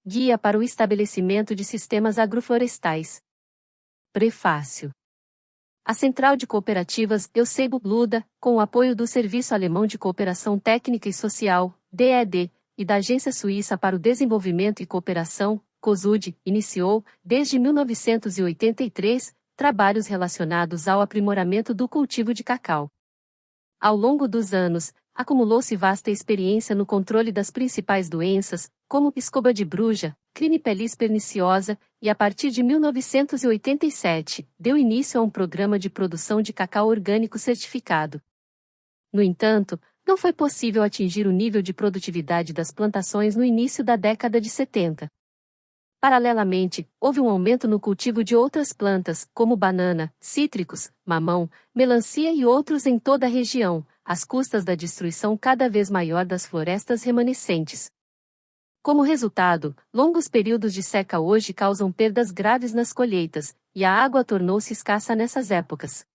Guia para o estabelecimento de sistemas agroflorestais. Prefácio. A Central de Cooperativas Eusebio Luda, com o apoio do Serviço Alemão de Cooperação Técnica e Social, DED, e da Agência Suíça para o Desenvolvimento e Cooperação, COSUD, iniciou, desde 1983, trabalhos relacionados ao aprimoramento do cultivo de cacau. Ao longo dos anos, acumulou-se vasta experiência no controle das principais doenças, como escova de bruja, Crinipellis perniciosa, e a partir de 1987, deu início a um programa de produção de cacau orgânico certificado. No entanto, não foi possível atingir o nível de produtividade das plantações no início da década de 70. Paralelamente, houve um aumento no cultivo de outras plantas, como banana, cítricos, mamão, melancia e outros em toda a região, às custas da destruição cada vez maior das florestas remanescentes. Como resultado, longos períodos de seca hoje causam perdas graves nas colheitas, e a água tornou-se escassa nessas épocas.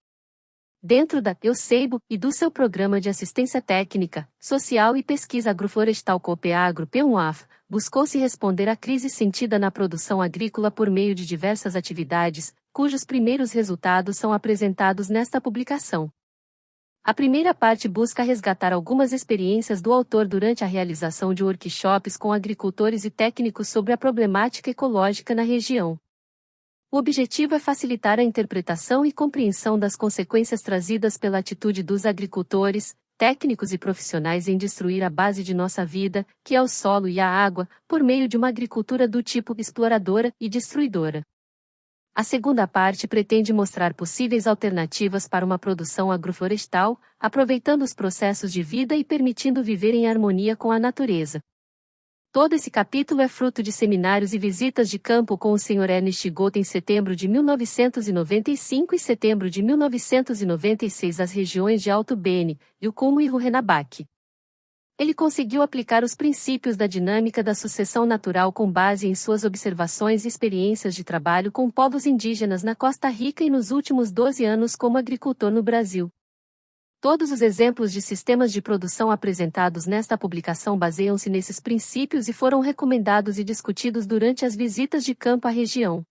Dentro da Eusebio e do seu Programa de Assistência Técnica, Social e Pesquisa Agroflorestal Copeagro PUAF, buscou-se responder à crise sentida na produção agrícola por meio de diversas atividades, cujos primeiros resultados são apresentados nesta publicação. A primeira parte busca resgatar algumas experiências do autor durante a realização de workshops com agricultores e técnicos sobre a problemática ecológica na região. O objetivo é facilitar a interpretação e compreensão das consequências trazidas pela atitude dos agricultores, técnicos e profissionais em destruir a base de nossa vida, que é o solo e a água, por meio de uma agricultura do tipo exploradora e destruidora. A segunda parte pretende mostrar possíveis alternativas para uma produção agroflorestal, aproveitando os processos de vida e permitindo viver em harmonia com a natureza. Todo esse capítulo é fruto de seminários e visitas de campo com o Sr. Ernest Goethe em setembro de 1995 e setembro de 1996 às regiões de Alto Bene, Yucum e Rurrenabaque. Ele conseguiu aplicar os princípios da dinâmica da sucessão natural com base em suas observações e experiências de trabalho com povos indígenas na Costa Rica e nos últimos 12 anos como agricultor no Brasil. Todos os exemplos de sistemas de produção apresentados nesta publicação baseiam-se nesses princípios e foram recomendados e discutidos durante as visitas de campo à região.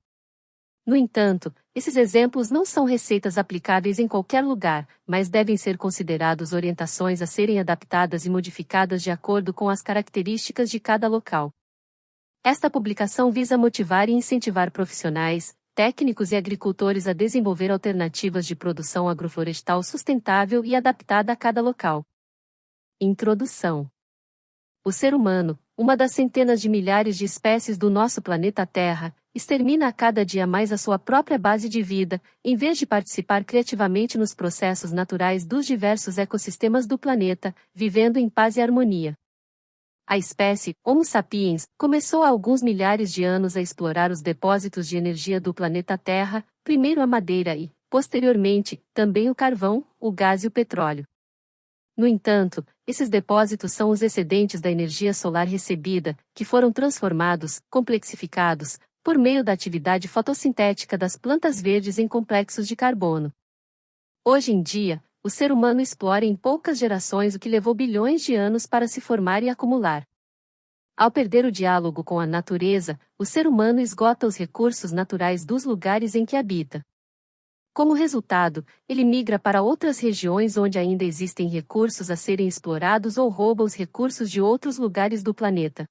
No entanto, esses exemplos não são receitas aplicáveis em qualquer lugar, mas devem ser considerados orientações a serem adaptadas e modificadas de acordo com as características de cada local. Esta publicação visa motivar e incentivar profissionais, técnicos e agricultores a desenvolver alternativas de produção agroflorestal sustentável e adaptada a cada local. Introdução. O ser humano, uma das centenas de milhares de espécies do nosso planeta Terra, extermina a cada dia mais a sua própria base de vida, em vez de participar criativamente nos processos naturais dos diversos ecossistemas do planeta, vivendo em paz e harmonia. A espécie, Homo sapiens, começou há alguns milhares de anos a explorar os depósitos de energia do planeta Terra, primeiro a madeira e, posteriormente, também o carvão, o gás e o petróleo. No entanto, esses depósitos são os excedentes da energia solar recebida, que foram transformados, complexificados, por meio da atividade fotossintética das plantas verdes em complexos de carbono. Hoje em dia, o ser humano explora em poucas gerações o que levou bilhões de anos para se formar e acumular. Ao perder o diálogo com a natureza, o ser humano esgota os recursos naturais dos lugares em que habita. Como resultado, ele migra para outras regiões onde ainda existem recursos a serem explorados ou rouba os recursos de outros lugares do planeta.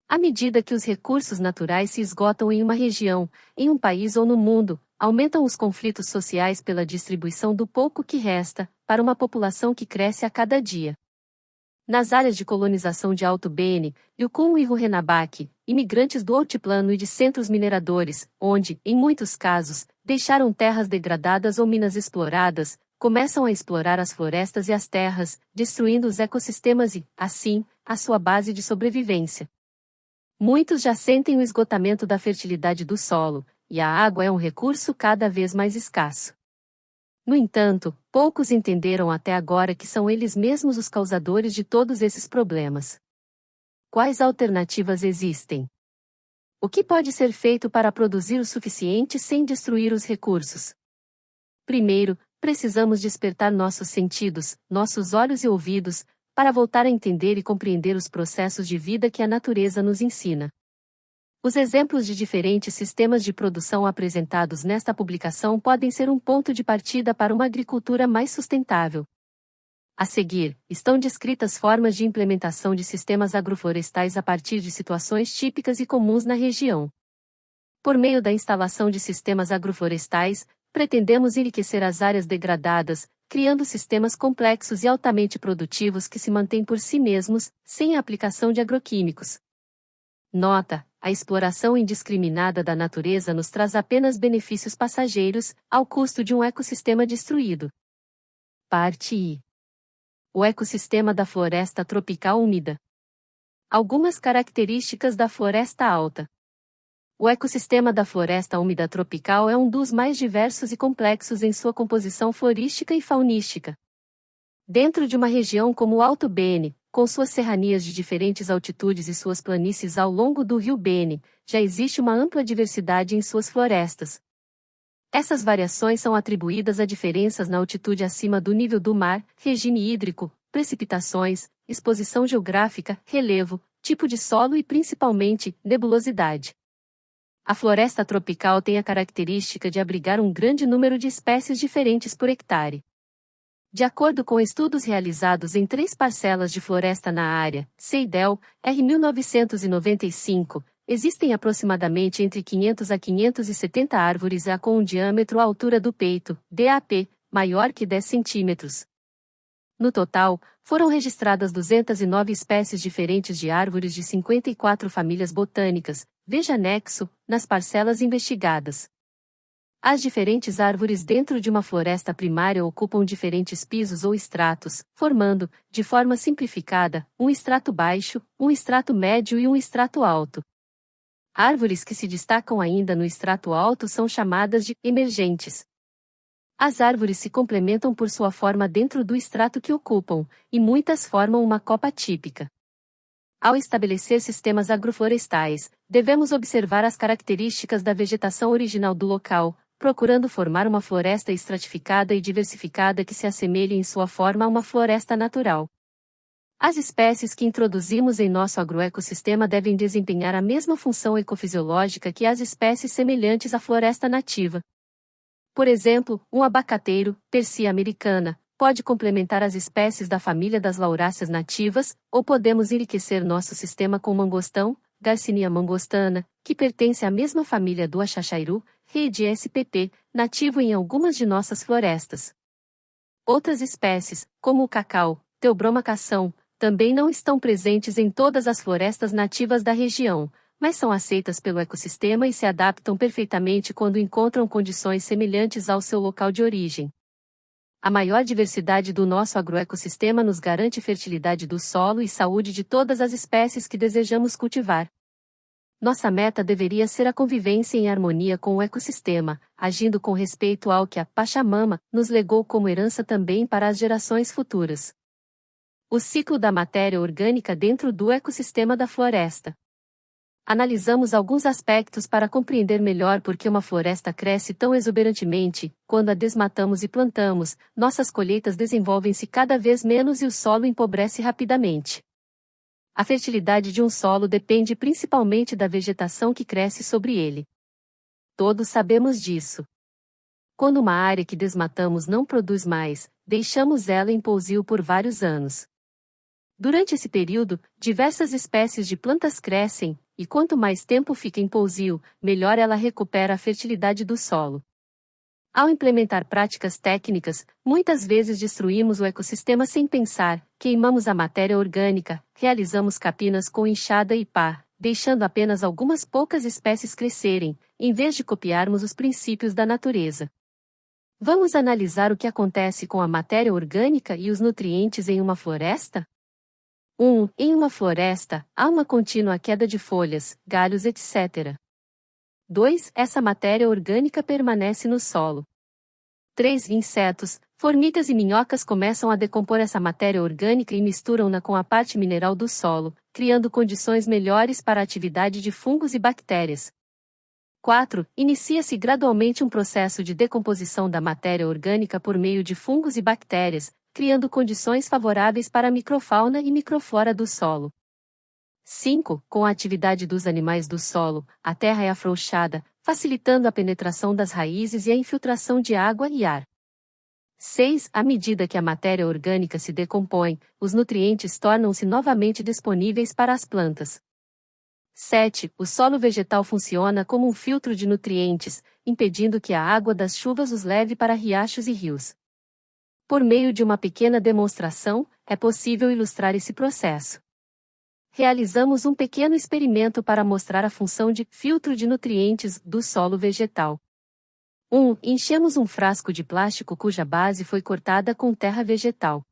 À medida que os recursos naturais se esgotam em uma região, em um país ou no mundo, aumentam os conflitos sociais pela distribuição do pouco que resta, para uma população que cresce a cada dia. Nas áreas de colonização de Alto Bene, Yucum e Rurrenabaque, imigrantes do altiplano e de centros mineradores, onde, em muitos casos, deixaram terras degradadas ou minas exploradas, começam a explorar as florestas e as terras, destruindo os ecossistemas e, assim, a sua base de sobrevivência. Muitos já sentem o esgotamento da fertilidade do solo, e a água é um recurso cada vez mais escasso. No entanto, poucos entenderam até agora que são eles mesmos os causadores de todos esses problemas. Quais alternativas existem? O que pode ser feito para produzir o suficiente sem destruir os recursos? Primeiro, precisamos despertar nossos sentidos, nossos olhos e ouvidos, para voltar a entender e compreender os processos de vida que a natureza nos ensina. Os exemplos de diferentes sistemas de produção apresentados nesta publicação podem ser um ponto de partida para uma agricultura mais sustentável. A seguir, estão descritas formas de implementação de sistemas agroflorestais a partir de situações típicas e comuns na região. Por meio da instalação de sistemas agroflorestais, pretendemos enriquecer as áreas degradadas, criando sistemas complexos e altamente produtivos que se mantêm por si mesmos, sem a aplicação de agroquímicos. Nota: a exploração indiscriminada da natureza nos traz apenas benefícios passageiros, ao custo de um ecossistema destruído. Parte I. O ecossistema da floresta tropical úmida. Algumas características da floresta alta. O ecossistema da floresta úmida tropical é um dos mais diversos e complexos em sua composição florística e faunística. Dentro de uma região como o Alto Beni, com suas serranias de diferentes altitudes e suas planícies ao longo do rio Beni, já existe uma ampla diversidade em suas florestas. Essas variações são atribuídas a diferenças na altitude acima do nível do mar, regime hídrico, precipitações, exposição geográfica, relevo, tipo de solo e principalmente, nebulosidade. A floresta tropical tem a característica de abrigar um grande número de espécies diferentes por hectare. De acordo com estudos realizados em 3 parcelas de floresta na área, Seidel, R. 1995, existem aproximadamente entre 500 a 570 árvores com um diâmetro à altura do peito, DAP, maior que 10 centímetros. No total, foram registradas 209 espécies diferentes de árvores de 54 famílias botânicas, veja anexo, nas parcelas investigadas. As diferentes árvores dentro de uma floresta primária ocupam diferentes pisos ou estratos, formando, de forma simplificada, um estrato baixo, um estrato médio e um estrato alto. Árvores que se destacam ainda no estrato alto são chamadas de emergentes. As árvores se complementam por sua forma dentro do estrato que ocupam, e muitas formam uma copa típica. Ao estabelecer sistemas agroflorestais, devemos observar as características da vegetação original do local, procurando formar uma floresta estratificada e diversificada que se assemelhe em sua forma a uma floresta natural. As espécies que introduzimos em nosso agroecossistema devem desempenhar a mesma função ecofisiológica que as espécies semelhantes à floresta nativa. Por exemplo, um abacateiro, Persea americana, pode complementar as espécies da família das lauráceas nativas, ou podemos enriquecer nosso sistema com mangostão, Garcinia mangostana, que pertence à mesma família do axaxairu, rede SPP, nativo em algumas de nossas florestas. Outras espécies, como o cacau, Theobroma cação, também não estão presentes em todas as florestas nativas da região, mas são aceitas pelo ecossistema e se adaptam perfeitamente quando encontram condições semelhantes ao seu local de origem. A maior diversidade do nosso agroecossistema nos garante fertilidade do solo e saúde de todas as espécies que desejamos cultivar. Nossa meta deveria ser a convivência em harmonia com o ecossistema, agindo com respeito ao que a Pachamama nos legou como herança também para as gerações futuras. O ciclo da matéria orgânica dentro do ecossistema da floresta. Analisamos alguns aspectos para compreender melhor por que uma floresta cresce tão exuberantemente. Quando a desmatamos e plantamos, nossas colheitas desenvolvem-se cada vez menos e o solo empobrece rapidamente. A fertilidade de um solo depende principalmente da vegetação que cresce sobre ele. Todos sabemos disso. Quando uma área que desmatamos não produz mais, deixamos ela em pousio por vários anos. Durante esse período, diversas espécies de plantas crescem, e quanto mais tempo fica em pousio, melhor ela recupera a fertilidade do solo. Ao implementar práticas técnicas, muitas vezes destruímos o ecossistema sem pensar, queimamos a matéria orgânica, realizamos capinas com enxada e pá, deixando apenas algumas poucas espécies crescerem, em vez de copiarmos os princípios da natureza. Vamos analisar o que acontece com a matéria orgânica e os nutrientes em uma floresta? 1. Em uma floresta, há uma contínua queda de folhas, galhos etc. 2. Essa matéria orgânica permanece no solo. 3. Insetos, formigas e minhocas começam a decompor essa matéria orgânica e misturam-na com a parte mineral do solo, criando condições melhores para a atividade de fungos e bactérias. 4. Inicia-se gradualmente um processo de decomposição da matéria orgânica por meio de fungos e bactérias, criando condições favoráveis para a microfauna e microflora do solo. 5. Com a atividade dos animais do solo, a terra é afrouxada, facilitando a penetração das raízes e a infiltração de água e ar. 6. À medida que a matéria orgânica se decompõe, os nutrientes tornam-se novamente disponíveis para as plantas. 7. O solo vegetal funciona como um filtro de nutrientes, impedindo que a água das chuvas os leve para riachos e rios. Por meio de uma pequena demonstração, é possível ilustrar esse processo. Realizamos um pequeno experimento para mostrar a função de filtro de nutrientes do solo vegetal. 1. Enchemos um frasco de plástico cuja base foi cortada com terra vegetal.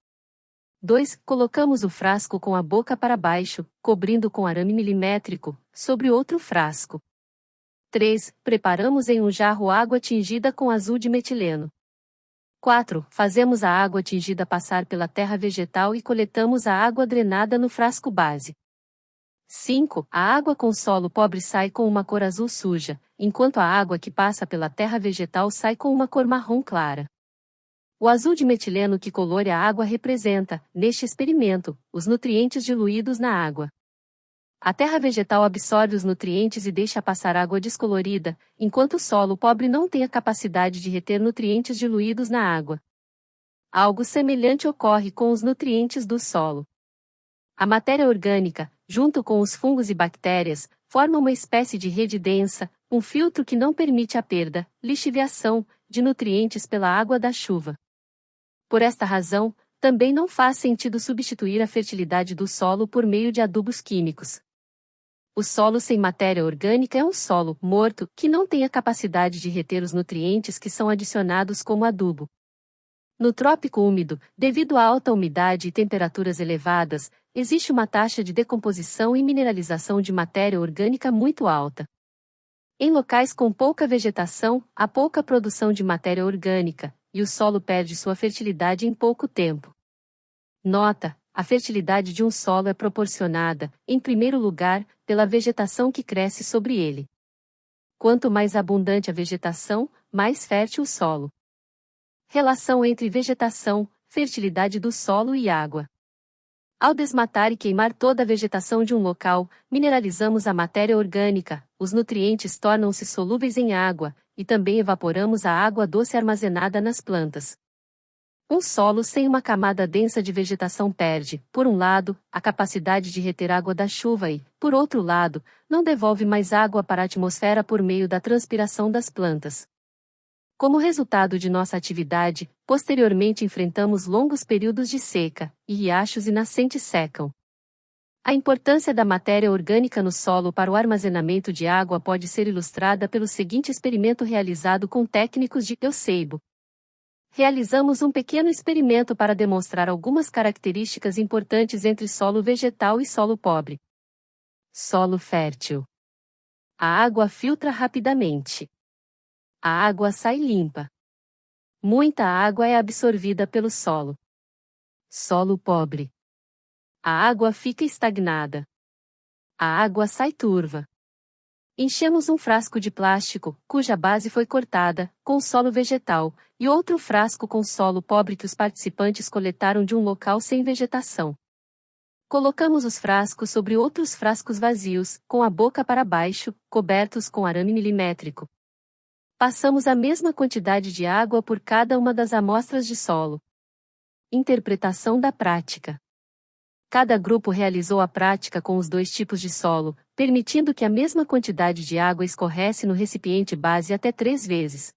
2. Colocamos o frasco com a boca para baixo, cobrindo com arame milimétrico, sobre outro frasco. 3. Preparamos em um jarro água tingida com azul de metileno. 4. Fazemos a água tingida passar pela terra vegetal e coletamos a água drenada no frasco base. 5. A água com solo pobre sai com uma cor azul suja, enquanto a água que passa pela terra vegetal sai com uma cor marrom clara. O azul de metileno que colore a água representa, neste experimento, os nutrientes diluídos na água. A terra vegetal absorve os nutrientes e deixa passar água descolorida, enquanto o solo pobre não tem a capacidade de reter nutrientes diluídos na água. Algo semelhante ocorre com os nutrientes do solo. A matéria orgânica, junto com os fungos e bactérias, forma uma espécie de rede densa, um filtro que não permite a perda, lixiviação, de nutrientes pela água da chuva. Por esta razão, também não faz sentido substituir a fertilidade do solo por meio de adubos químicos. O solo sem matéria orgânica é um solo morto que não tem a capacidade de reter os nutrientes que são adicionados como adubo. No trópico úmido, devido à alta umidade e temperaturas elevadas, existe uma taxa de decomposição e mineralização de matéria orgânica muito alta. Em locais com pouca vegetação, há pouca produção de matéria orgânica, e o solo perde sua fertilidade em pouco tempo. Nota: a fertilidade de um solo é proporcionada, em primeiro lugar, pela vegetação que cresce sobre ele. Quanto mais abundante a vegetação, mais fértil o solo. Relação entre vegetação, fertilidade do solo e água. Ao desmatar e queimar toda a vegetação de um local, mineralizamos a matéria orgânica, os nutrientes tornam-se solúveis em água, e também evaporamos a água doce armazenada nas plantas. Um solo sem uma camada densa de vegetação perde, por um lado, a capacidade de reter água da chuva e, por outro lado, não devolve mais água para a atmosfera por meio da transpiração das plantas. Como resultado de nossa atividade, posteriormente enfrentamos longos períodos de seca, e riachos e nascentes secam. A importância da matéria orgânica no solo para o armazenamento de água pode ser ilustrada pelo seguinte experimento realizado com técnicos de Eusebio. Realizamos um pequeno experimento para demonstrar algumas características importantes entre solo vegetal e solo pobre. Solo fértil. A água filtra rapidamente. A água sai limpa. Muita água é absorvida pelo solo. Solo pobre. A água fica estagnada. A água sai turva. Enchemos um frasco de plástico, cuja base foi cortada, com solo vegetal, e outro frasco com solo pobre que os participantes coletaram de um local sem vegetação. Colocamos os frascos sobre outros frascos vazios, com a boca para baixo, cobertos com arame milimétrico. Passamos a mesma quantidade de água por cada uma das amostras de solo. Interpretação da prática. Cada grupo realizou a prática com os dois tipos de solo, permitindo que a mesma quantidade de água escorresse no recipiente base até 3 vezes.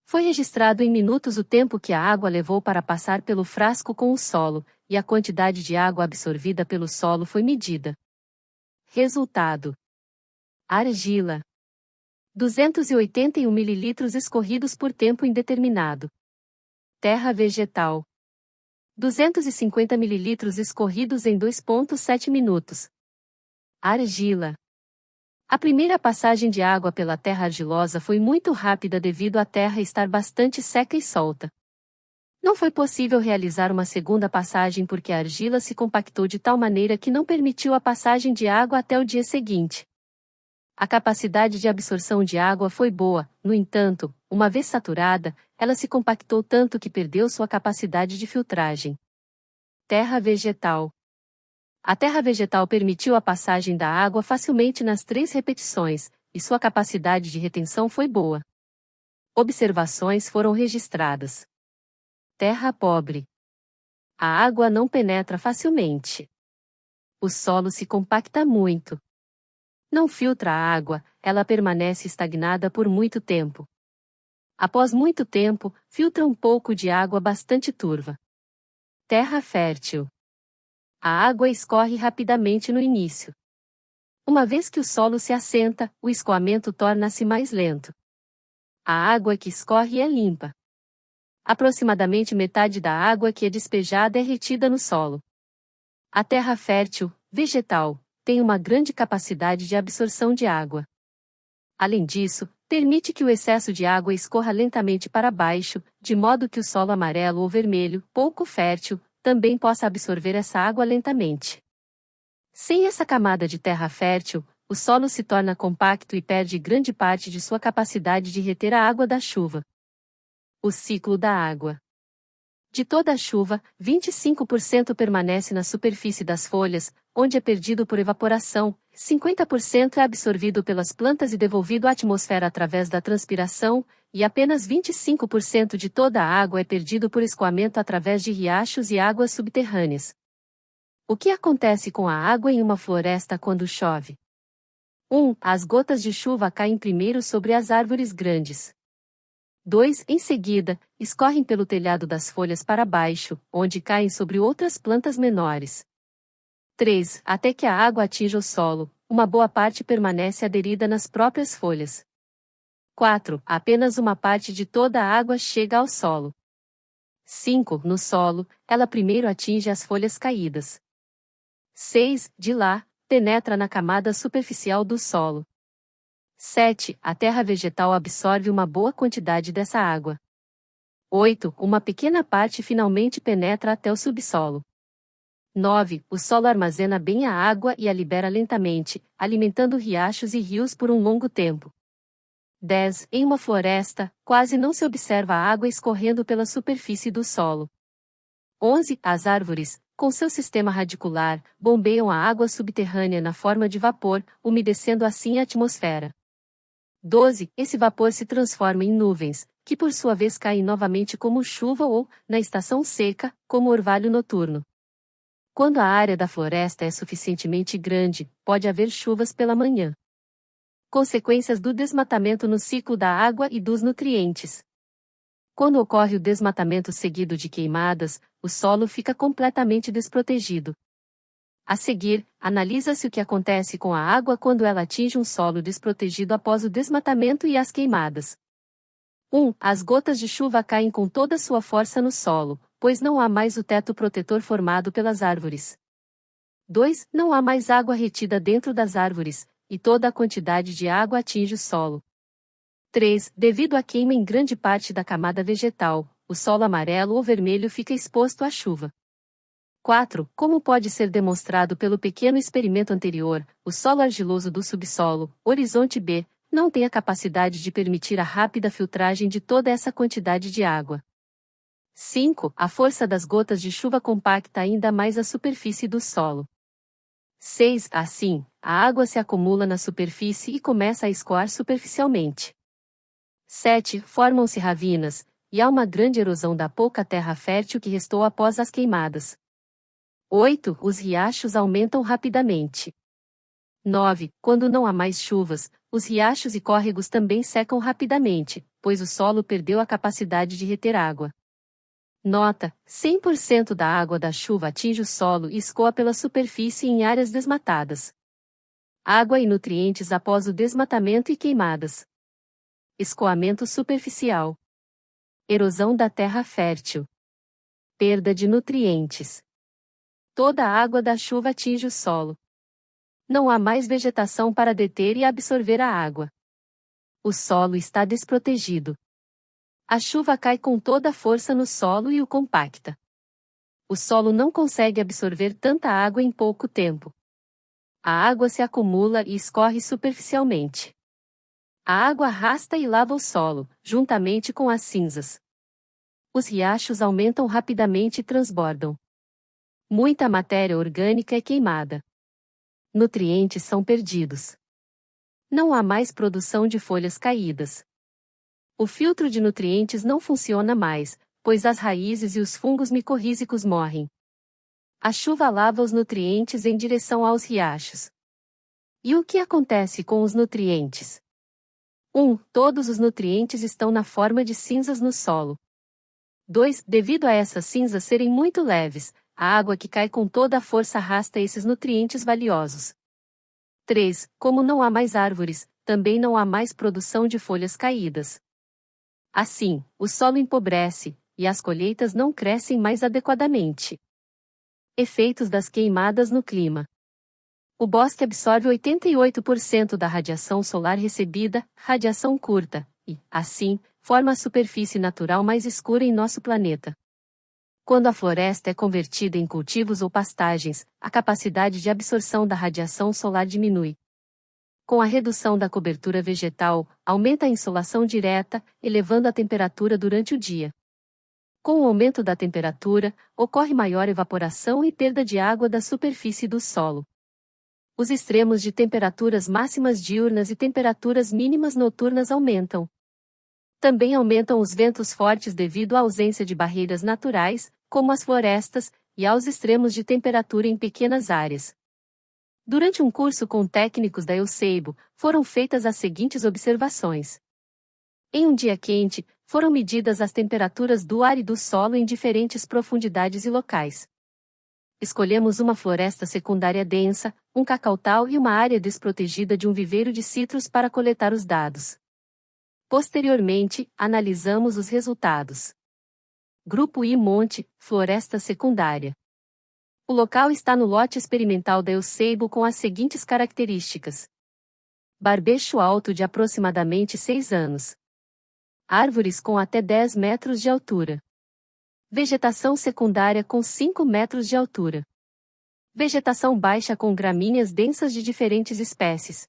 Foi registrado em minutos o tempo que a água levou para passar pelo frasco com o solo, e a quantidade de água absorvida pelo solo foi medida. Resultado: argila. 281 ml escorridos por tempo indeterminado. Terra vegetal. 250 ml escorridos em 2,7 minutos. Argila. A primeira passagem de água pela terra argilosa foi muito rápida devido à terra estar bastante seca e solta. Não foi possível realizar uma segunda passagem porque a argila se compactou de tal maneira que não permitiu a passagem de água até o dia seguinte. A capacidade de absorção de água foi boa, no entanto, uma vez saturada, ela se compactou tanto que perdeu sua capacidade de filtragem. Terra vegetal. A terra vegetal permitiu a passagem da água facilmente nas 3 repetições, e sua capacidade de retenção foi boa. Observações foram registradas. Terra pobre. A água não penetra facilmente. O solo se compacta muito. Não filtra a água, ela permanece estagnada por muito tempo. Após muito tempo, filtra um pouco de água bastante turva. Terra fértil. A água escorre rapidamente no início. Uma vez que o solo se assenta, o escoamento torna-se mais lento. A água que escorre é limpa. Aproximadamente metade da água que é despejada é retida no solo. A terra fértil, vegetal, tem uma grande capacidade de absorção de água. Além disso, permite que o excesso de água escorra lentamente para baixo, de modo que o solo amarelo ou vermelho, pouco fértil, também possa absorver essa água lentamente. Sem essa camada de terra fértil, o solo se torna compacto e perde grande parte de sua capacidade de reter a água da chuva. O ciclo da água. De toda a chuva, 25% permanece na superfície das folhas, onde é perdido por evaporação, 50% é absorvido pelas plantas e devolvido à atmosfera através da transpiração, e apenas 25% de toda a água é perdido por escoamento através de riachos e águas subterrâneas. O que acontece com a água em uma floresta quando chove? 1. As gotas de chuva caem primeiro sobre as árvores grandes. 2. Em seguida, escorrem pelo telhado das folhas para baixo, onde caem sobre outras plantas menores. 3. Até que a água atinja o solo, uma boa parte permanece aderida nas próprias folhas. 4. Apenas uma parte de toda a água chega ao solo. 5. No solo, ela primeiro atinge as folhas caídas. 6. De lá, penetra na camada superficial do solo. 7. A terra vegetal absorve uma boa quantidade dessa água. 8. Uma pequena parte finalmente penetra até o subsolo. 9. O solo armazena bem a água e a libera lentamente, alimentando riachos e rios por um longo tempo. 10. Em uma floresta, quase não se observa a água escorrendo pela superfície do solo. 11. As árvores, com seu sistema radicular, bombeiam a água subterrânea na forma de vapor, umedecendo assim a atmosfera. 12. Esse vapor se transforma em nuvens, que por sua vez caem novamente como chuva ou, na estação seca, como orvalho noturno. Quando a área da floresta é suficientemente grande, pode haver chuvas pela manhã. Consequências do desmatamento no ciclo da água e dos nutrientes. Quando ocorre o desmatamento seguido de queimadas, o solo fica completamente desprotegido. A seguir, analisa-se o que acontece com a água quando ela atinge um solo desprotegido após o desmatamento e as queimadas. 1. As gotas de chuva caem com toda sua força no solo, pois não há mais o teto protetor formado pelas árvores. 2. Não há mais água retida dentro das árvores, e toda a quantidade de água atinge o solo. 3. Devido à queima em grande parte da camada vegetal, o solo amarelo ou vermelho fica exposto à chuva. 4. Como pode ser demonstrado pelo pequeno experimento anterior, o solo argiloso do subsolo, horizonte B, não tem a capacidade de permitir a rápida filtragem de toda essa quantidade de água. 5. A força das gotas de chuva compacta ainda mais a superfície do solo. 6. Assim, a água se acumula na superfície e começa a escoar superficialmente. 7. Formam-se ravinas, e há uma grande erosão da pouca terra fértil que restou após as queimadas. 8. Os riachos aumentam rapidamente. 9. Quando não há mais chuvas, os riachos e córregos também secam rapidamente, pois o solo perdeu a capacidade de reter água. Nota: 100% da água da chuva atinge o solo e escoa pela superfície em áreas desmatadas. Água e nutrientes após o desmatamento e queimadas. Escoamento superficial. Erosão da terra fértil. Perda de nutrientes. Toda a água da chuva atinge o solo. Não há mais vegetação para deter e absorver a água. O solo está desprotegido. A chuva cai com toda a força no solo e o compacta. O solo não consegue absorver tanta água em pouco tempo. A água se acumula e escorre superficialmente. A água arrasta e lava o solo, juntamente com as cinzas. Os riachos aumentam rapidamente e transbordam. Muita matéria orgânica é queimada. Nutrientes são perdidos. Não há mais produção de folhas caídas. O filtro de nutrientes não funciona mais, pois as raízes e os fungos micorrízicos morrem. A chuva lava os nutrientes em direção aos riachos. E o que acontece com os nutrientes? 1. Todos os nutrientes estão na forma de cinzas no solo. 2. Devido a essas cinzas serem muito leves, a água que cai com toda a força arrasta esses nutrientes valiosos. 3. Como não há mais árvores, também não há mais produção de folhas caídas. Assim, o solo empobrece, e as colheitas não crescem mais adequadamente. Efeitos das queimadas no clima. O bosque absorve 88% da radiação solar recebida, radiação curta, e, assim, forma a superfície natural mais escura em nosso planeta. Quando a floresta é convertida em cultivos ou pastagens, a capacidade de absorção da radiação solar diminui. Com a redução da cobertura vegetal, aumenta a insolação direta, elevando a temperatura durante o dia. Com o aumento da temperatura, ocorre maior evaporação e perda de água da superfície do solo. Os extremos de temperaturas máximas diurnas e temperaturas mínimas noturnas aumentam. Também aumentam os ventos fortes devido à ausência de barreiras naturais, como as florestas, e aos extremos de temperatura em pequenas áreas. Durante um curso com técnicos da Eusebo, foram feitas as seguintes observações. Em um dia quente, foram medidas as temperaturas do ar e do solo em diferentes profundidades e locais. Escolhemos uma floresta secundária densa, um cacautal e uma área desprotegida de um viveiro de citros para coletar os dados. Posteriormente, analisamos os resultados. Grupo I Monte, floresta secundária. O local está no lote experimental da Eusebo com as seguintes características. Barbecho alto de aproximadamente 6 anos. Árvores com até 10 metros de altura. Vegetação secundária com 5 metros de altura. Vegetação baixa com gramíneas densas de diferentes espécies.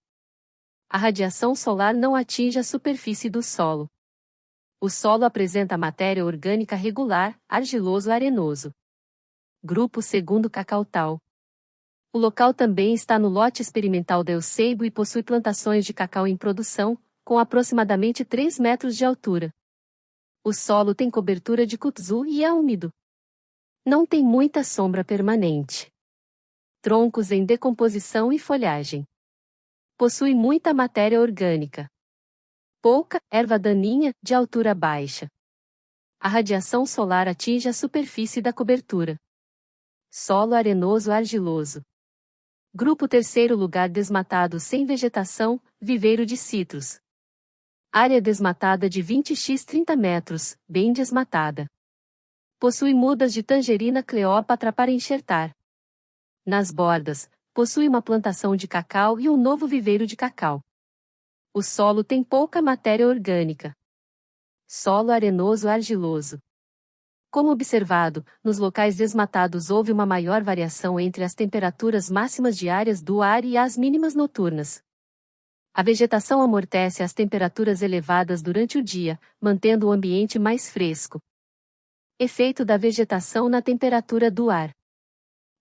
A radiação solar não atinge a superfície do solo. O solo apresenta matéria orgânica regular, argiloso-arenoso. Grupo segundo cacautal. O local também está no lote experimental da Eusebo e possui plantações de cacau em produção, com aproximadamente 3 metros de altura. O solo tem cobertura de kudzu e é úmido. Não tem muita sombra permanente. Troncos em decomposição e folhagem. Possui muita matéria orgânica. Pouca erva daninha, de altura baixa. A radiação solar atinge a superfície da cobertura. Solo arenoso-argiloso. Grupo terceiro lugar desmatado sem vegetação, viveiro de citros. Área desmatada de 20x 30 metros, bem desmatada. Possui mudas de tangerina Cleópatra para enxertar. Nas bordas, possui uma plantação de cacau e um novo viveiro de cacau. O solo tem pouca matéria orgânica. Solo arenoso-argiloso. Como observado, nos locais desmatados houve uma maior variação entre as temperaturas máximas diárias do ar e as mínimas noturnas. A vegetação amortece as temperaturas elevadas durante o dia, mantendo o ambiente mais fresco. Efeito da vegetação na temperatura do ar.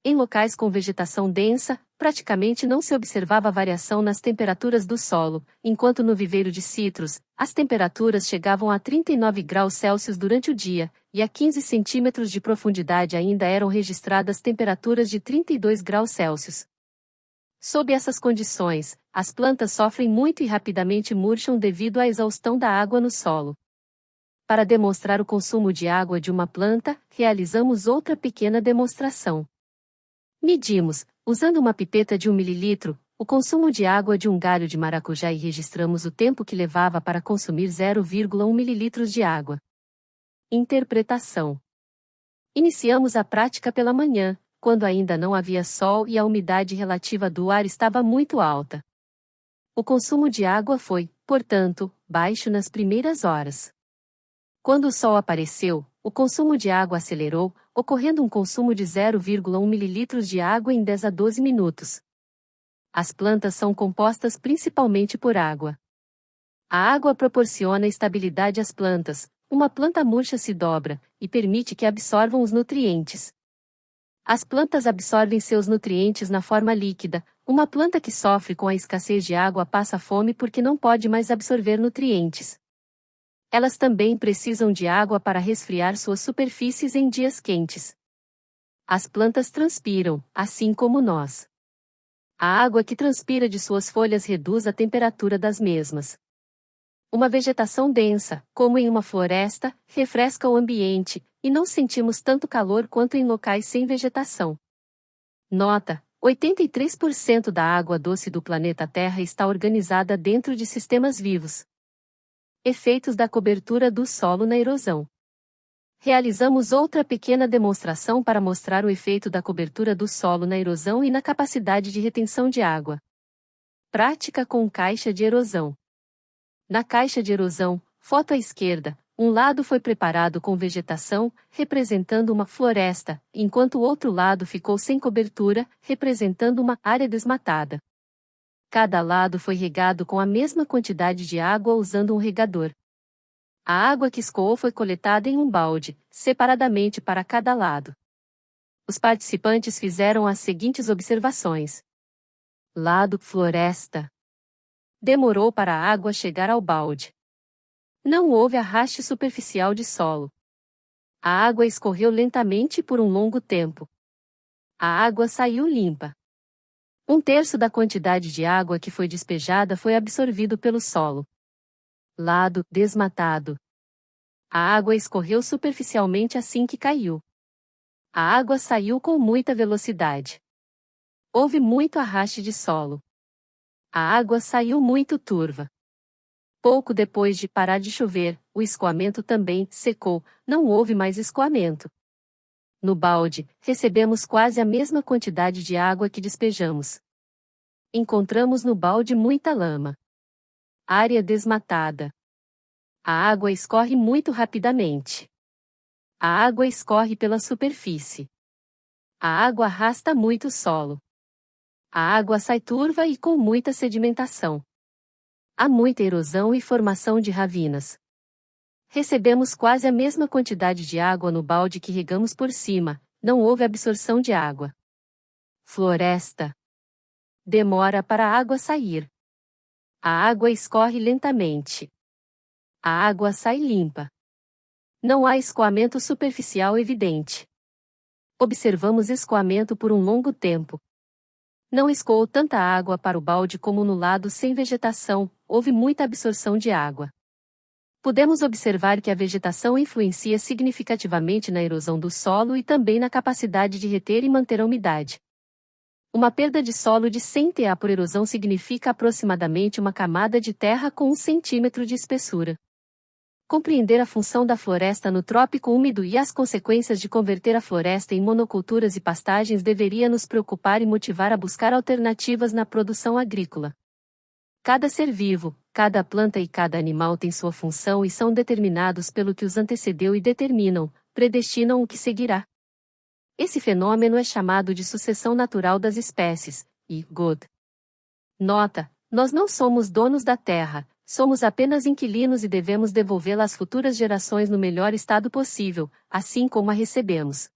Em locais com vegetação densa, praticamente não se observava variação nas temperaturas do solo, enquanto no viveiro de citros, as temperaturas chegavam a 39 graus Celsius durante o dia, e a 15 centímetros de profundidade ainda eram registradas temperaturas de 32 graus Celsius. Sob essas condições, as plantas sofrem muito e rapidamente murcham devido à exaustão da água no solo. Para demonstrar o consumo de água de uma planta, realizamos outra pequena demonstração. Medimos, usando uma pipeta de 1 ml, o consumo de água de um galho de maracujá e registramos o tempo que levava para consumir 0,1 ml de água. Interpretação. Iniciamos a prática pela manhã, quando ainda não havia sol e a umidade relativa do ar estava muito alta. O consumo de água foi, portanto, baixo nas primeiras horas. Quando o sol apareceu, o consumo de água acelerou, ocorrendo um consumo de 0,1 ml de água em 10 a 12 minutos. As plantas são compostas principalmente por água. A água proporciona estabilidade às plantas, uma planta murcha se dobra, e permite que absorvam os nutrientes. As plantas absorvem seus nutrientes na forma líquida. Uma planta que sofre com a escassez de água passa fome porque não pode mais absorver nutrientes. Elas também precisam de água para resfriar suas superfícies em dias quentes. As plantas transpiram, assim como nós. A água que transpira de suas folhas reduz a temperatura das mesmas. Uma vegetação densa, como em uma floresta, refresca o ambiente, e não sentimos tanto calor quanto em locais sem vegetação. Nota: 83% da água doce do planeta Terra está organizada dentro de sistemas vivos. Efeitos da cobertura do solo na erosão. Realizamos outra pequena demonstração para mostrar o efeito da cobertura do solo na erosão e na capacidade de retenção de água. Prática com caixa de erosão. Na caixa de erosão, foto à esquerda, um lado foi preparado com vegetação, representando uma floresta, enquanto o outro lado ficou sem cobertura, representando uma área desmatada. Cada lado foi regado com a mesma quantidade de água usando um regador. A água que escoou foi coletada em um balde, separadamente para cada lado. Os participantes fizeram as seguintes observações. Lado floresta. Demorou para a água chegar ao balde. Não houve arraste superficial de solo. A água escorreu lentamente por um longo tempo. A água saiu limpa. 1/3 da quantidade de água que foi despejada foi absorvido pelo solo. Lado desmatado. A água escorreu superficialmente assim que caiu. A água saiu com muita velocidade. Houve muito arraste de solo. A água saiu muito turva. Pouco depois de parar de chover, o escoamento também secou, não houve mais escoamento. No balde, recebemos quase a mesma quantidade de água que despejamos. Encontramos no balde muita lama. Área desmatada. A água escorre muito rapidamente. A água escorre pela superfície. A água arrasta muito o solo. A água sai turva e com muita sedimentação. Há muita erosão e formação de ravinas. Recebemos quase a mesma quantidade de água no balde que regamos por cima, não houve absorção de água. Floresta. Demora para a água sair. A água escorre lentamente. A água sai limpa. Não há escoamento superficial evidente. Observamos escoamento por um longo tempo. Não escoou tanta água para o balde como no lado sem vegetação, houve muita absorção de água. Podemos observar que a vegetação influencia significativamente na erosão do solo e também na capacidade de reter e manter a umidade. Uma perda de solo de 100 ta por erosão significa aproximadamente uma camada de terra com 1 centímetro de espessura. Compreender a função da floresta no trópico úmido e as consequências de converter a floresta em monoculturas e pastagens deveria nos preocupar e motivar a buscar alternativas na produção agrícola. Cada ser vivo, cada planta e cada animal tem sua função e são determinados pelo que os antecedeu e determinam, predestinam o que seguirá. Esse fenômeno é chamado de sucessão natural das espécies, e God. Nota: nós não somos donos da terra. Somos apenas inquilinos e devemos devolvê-la às futuras gerações no melhor estado possível, assim como a recebemos.